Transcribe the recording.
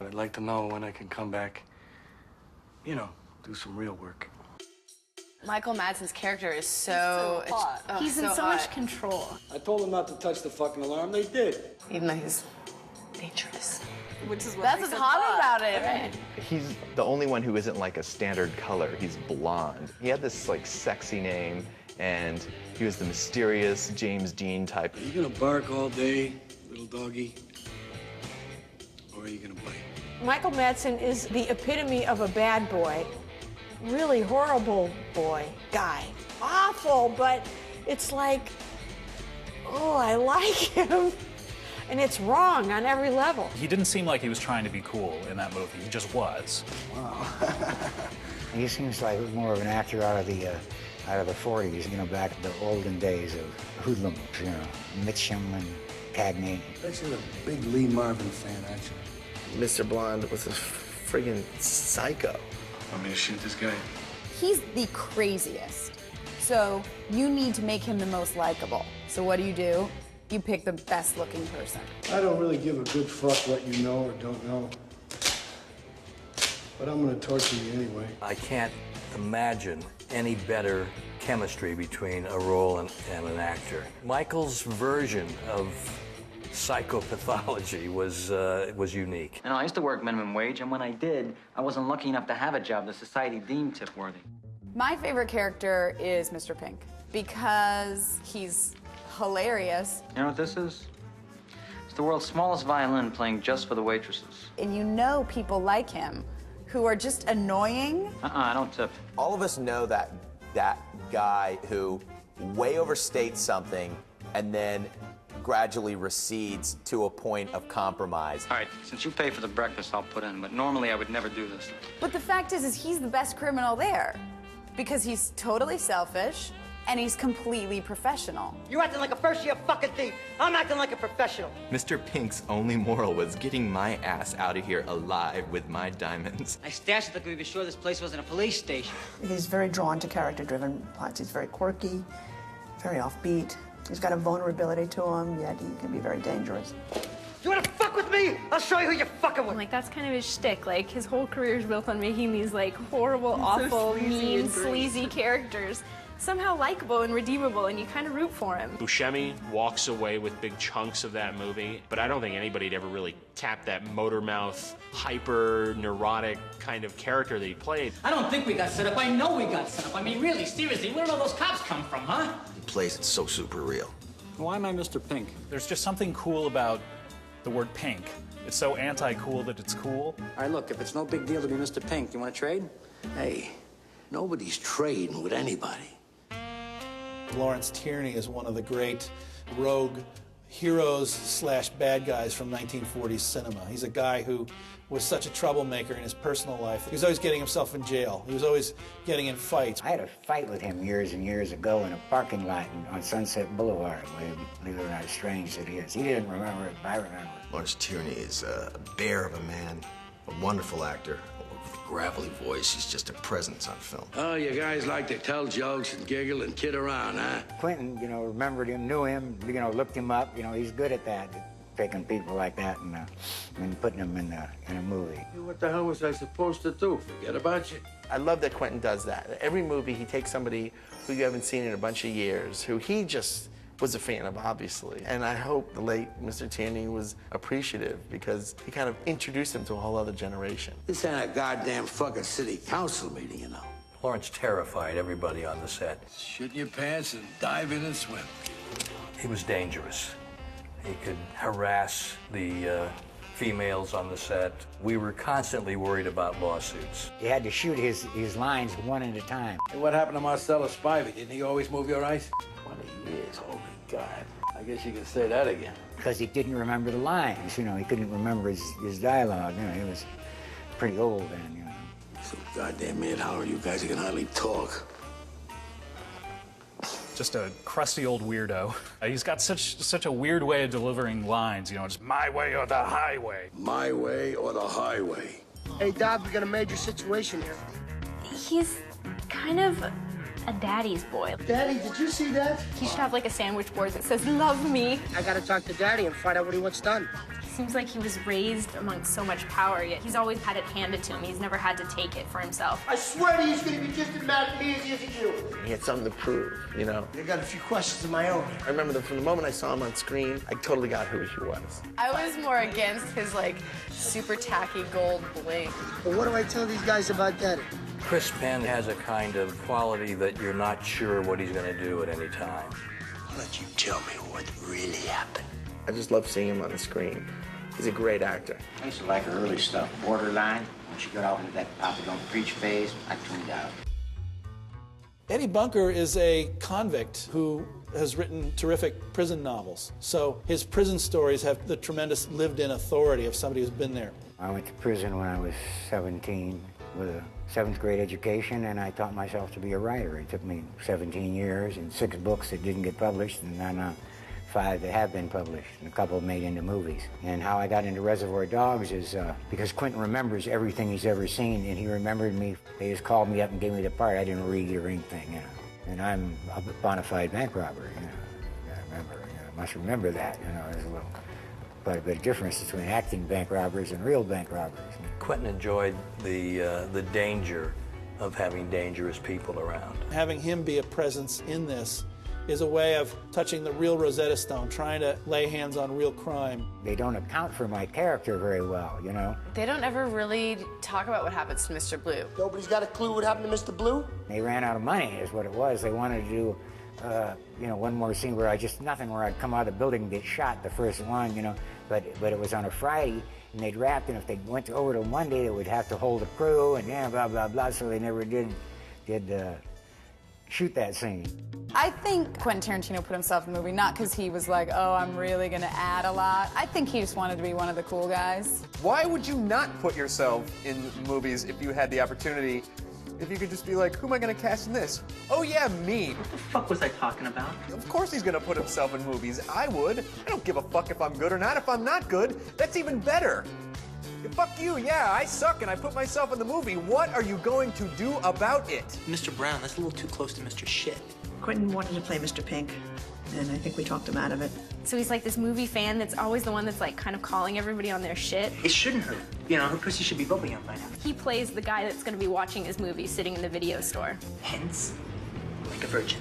I'd like to know when I can come back, you know, do some real work. Michael Madsen's character is so hot. He's in so much control. I told them not to touch the fucking alarm. They did. Even though he's dangerous. Which is what That's what's hot about it. Right? He's the only one who isn't like a standard color. He's blonde. He had this like sexy name, and he was the mysterious James Dean type. Are you gonna bark all day, little doggy? Or are you gonna bite? Michael Madsen is the epitome of a bad boy. Really horrible guy. Awful, but it's like, oh, I like him. And it's wrong on every level. He didn't seem like he was trying to be cool in that movie. He just was. Wow. He seems like more of an actor out of the 40s, you know, back in the olden days of hoodlums, you know, Mitchum and Cagney. I bet you're a big Lee Marvin fan, aren't you? Mr. Blonde was a friggin' psycho. Want me to shoot this guy? He's the craziest. So you need to make him the most likable. So what do? You pick the best looking person. I don't really give a good fuck what you know or don't know. But I'm gonna torture you anyway. I can't imagine any better chemistry between a role and an actor. Michael's version of psychopathology was unique. You know, I used to work minimum wage, and when I did, I wasn't lucky enough to have a job the society deemed tip-worthy. My favorite character is Mr. Pink because he's hilarious. You know what this is? It's the world's smallest violin playing just for the waitresses. And you know people like him who are just annoying. I don't tip. All of us know that guy who way overstates something and then gradually recedes to a point of compromise. All right, since you pay for the breakfast, I'll put in, but normally I would never do this. But the fact is he's the best criminal there because he's totally selfish and he's completely professional. You're acting like a first-year fucking thief. I'm acting like a professional. Mr. Pink's only moral was getting my ass out of here alive with my diamonds. I stashed it like we were sure this place wasn't a police station. He's very drawn to character-driven plots. He's very quirky, very offbeat. He's got a vulnerability to him, yet he can be very dangerous. You wanna fuck with me? I'll show you who you're fucking with. Like, that's kind of his shtick. Like, his whole career is built on making these, like, horrible, awful, mean, sleazy characters somehow likable and redeemable, and you kind of root for him. Buscemi walks away with big chunks of that movie, but I don't think anybody'd ever really tapped that motor mouth, hyper neurotic kind of character that he played. I don't think we got set up. I know we got set up. I mean, really, seriously, where did all those cops come from, huh? He plays it so super real. Why am I Mr. Pink? There's just something cool about the word pink. It's so anti-cool that it's cool. All right, look, if it's no big deal to be Mr. Pink, you want to trade? Hey, nobody's trading with anybody. Lawrence Tierney is one of the great rogue heroes / bad guys from 1940s cinema. He's a guy who was such a troublemaker in his personal life. He was always getting himself in jail. He was always getting in fights. I had a fight with him years and years ago in a parking lot on Sunset Boulevard. Believe it or not, strange that he is. He didn't remember it, but I remember it. Lawrence Tierney is a bear of a man, a wonderful actor. With a gravelly voice, he's just a presence on film. Oh, you guys like to tell jokes and giggle and kid around, huh? Quentin, you know, remembered him, knew him, you know, looked him up. You know, he's good at that, taking people like that and putting them in a movie. What the hell was I supposed to do? Forget about you? I love that Quentin does that. Every movie, he takes somebody who you haven't seen in a bunch of years, who he just was a fan of, obviously. And I hope the late Mr. Tierney was appreciative because he kind of introduced him to a whole other generation. This ain't a goddamn fucking city council meeting, you know. Lawrence terrified everybody on the set. Shit in your pants and dive in and swim. He was dangerous. He could harass the females on the set. We were constantly worried about lawsuits. You had to shoot his lines one at a time. Hey, what happened to Marcellus Spivey? Didn't he always move your ice? 20 years, holy God. I guess you can say that again. Because he didn't remember the lines, you know, he couldn't remember his dialogue, you know, he was pretty old then, you know. So goddamn man, how you guys can hardly talk. Just a crusty old weirdo. He's got such a weird way of delivering lines, you know, just my way or the highway. My way or the highway. Hey, Doc, we got a major situation here. He's kind of a daddy's boy. Daddy, did you see that? He should have like a sandwich board that says, "Love me." I gotta talk to Daddy and find out what he wants done. Seems like he was raised amongst so much power, yet he's always had it handed to him. He's never had to take it for himself. I swear to you, he's gonna be just as mad at me as he is at you. He had something to prove, you know? I got a few questions of my own. I remember that from the moment I saw him on screen, I totally got who he was. I was more against his like super tacky gold bling. But what do I tell these guys about Daddy? Chris Penn has a kind of quality that you're not sure what he's going to do at any time. Why don't you tell me what really happened? I just love seeing him on the screen. He's a great actor. I used to like her early stuff. Borderline. When she got off into that Papa Don't Preach phase, I tuned out. Eddie Bunker is a convict who has written terrific prison novels. So his prison stories have the tremendous lived-in authority of somebody who's been there. I went to prison when I was 17 with a 7th grade education, and I taught myself to be a writer. It took me 17 years and 6 books that didn't get published, and then 5 that have been published, and a couple made into movies. And how I got into Reservoir Dogs is because Quentin remembers everything he's ever seen, and he remembered me. They just called me up and gave me the part. I didn't read or anything, you know. And I'm a bona fide bank robber, you know. I must remember that, you know. There's quite a bit of difference between acting bank robbers and real bank robbers. Quentin enjoyed the danger of having dangerous people around. Having him be a presence in this is a way of touching the real Rosetta Stone, trying to lay hands on real crime. They don't account for my character very well, you know. They don't ever really talk about what happens to Mr. Blue. Nobody's got a clue what happened to Mr. Blue? They ran out of money is what it was. They wanted to do, you know, one more scene where where I'd come out of the building and get shot, the first one, you know, but it was on a Friday, and they'd wrapped, and if they went over to Monday, they would have to hold a crew, and yeah, blah, blah, blah, so they never did shoot that scene. I think Quentin Tarantino put himself in the movie not because he was like, oh, I'm really gonna add a lot. I think he just wanted to be one of the cool guys. Why would you not put yourself in movies if you had the opportunity? If you could just be like, who am I gonna cast in this? Oh yeah, me. What the fuck was I talking about? Of course he's gonna put himself in movies. I would. I don't give a fuck if I'm good or not. If I'm not good, that's even better. Fuck you, yeah, I suck and I put myself in the movie. What are you going to do about it? Mr. Brown, that's a little too close to Mr. Shit. Quentin wanted to play Mr. Pink, and I think we talked him out of it. So he's like this movie fan that's always the one that's like kind of calling everybody on their shit. It shouldn't hurt. You know, her pussy should be bubbling up by now. He plays the guy that's gonna be watching his movie sitting in the video store. Hence, like a virgin.